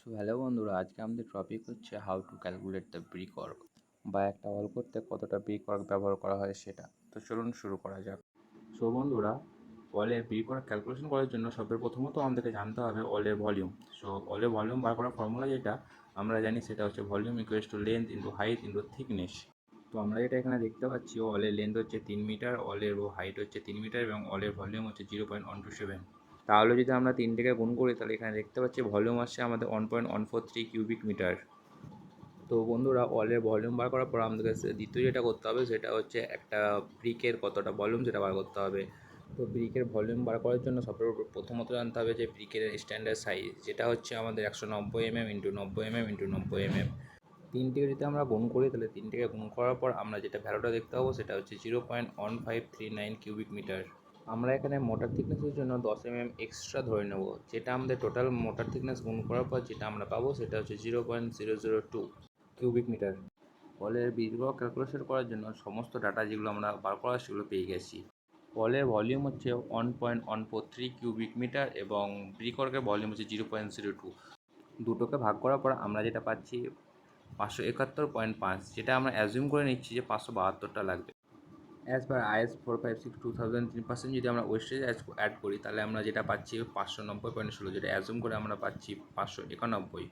So hello বন্ধুরা, আজকে আমাদের টপিক হচ্ছে how to calculate the brick work, বা একটা ওয়াল করতে কতটা ব্রিক ওয়ার্ক ব্যবহার করা হয় সেটা। তো চলুন শুরু করা যাক। সো বন্ধুরা, ওয়ালের ব্রিক ওয়ার্ক ক্যালকুলেশন করার জন্য প্রথমত আমাদেরকে জানতে হবে ওয়ালের ভলিউম। সো ওয়ালের ভলিউম বার করার ফর্মুলা যেটা আমরা জানি সেটা হচ্ছে volume equals to length into height into thickness. তো আমরা যেটা এখানে দেখতে পাচ্ছি, ওয়ালের লেন্থ হচ্ছে 3 মিটার, ওয়ালের হাইট হচ্ছে 3 মিটার এবং ওয়ালের ভলিউম হচ্ছে 0.127। তাহলে যদি আমরা 3 থেকে গুণ করি তাহলে এখানে দেখতে পাচ্ছি ভলিউম আসছে আমাদের 1.143 কিউবিক মিটার। তো বন্ধুরা, ওয়ালের ভলিউম বার করার পর আমাদের দ্বিতীয় যেটা করতে হবে সেটা হচ্ছে একটা ব্রিকের কতটা ভলিউম সেটা বার করতে হবে। তো ব্রিকের ভলিউম বার করার জন্য প্রথমত জানতে হবে যে ব্রিকের স্ট্যান্ডার্ড সাইজ, যেটা হচ্ছে আমাদের 190 mm into 90 mm into 90 mm। তিনটিকে যদি আমরা গুণ করি তাহলে তিনটিকে গুণ করার পর আমরা যেটা ভ্যালুটা দেখতে পাবো সেটা হচ্ছে 0.1539 কিউবিক মিটার। আমরা এখানে মোটার থিকনেসের জন্য 10 mm এক্সট্রা ধরে নেব, যেটা আমাদের টোটাল মোটার থিকনেস গুণ করার পর যেটা আমরা পাবো সেটা হচ্ছে 0.002 কিউবিক মিটার। ওয়ালের ব্রিকওয়ার্ক ক্যালকুলেশন করার জন্য সমস্ত ডাটা যেগুলো আমরা বার করা সেগুলো পেয়ে গেছি। ওয়ালের ভলিউম হচ্ছে 1.143 কিউবিক মিটার এবং ব্রিকওয়ার্কের ভলিউম হচ্ছে 0.02। দুটোকে ভাগ করার পর আমরা যেটা পাচ্ছি 571.5, যেটা আমরা অ্যাজিউম করে নিচ্ছি যে 572টা লাগবে। অ্যাজ পার আইএস 456/2003 যদি আমরা ওয়েস্টেজ অ্যাড করি তাহলে আমরা যেটা পাচ্ছি 590.16, যেটা অ্যাজুম করে আমরা পাচ্ছি 591।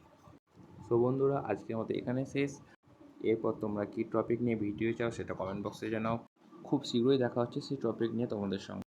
সো বন্ধুরা, আজকের মতো এখানে শেষ। এরপর তোমরা কী টপিক নিয়ে ভিডিও চাও সেটা কমেন্ট বক্সে জানাও। খুব শীঘ্রই দেখা হচ্ছে সেই টপিক নিয়ে তোমাদের সঙ্গে।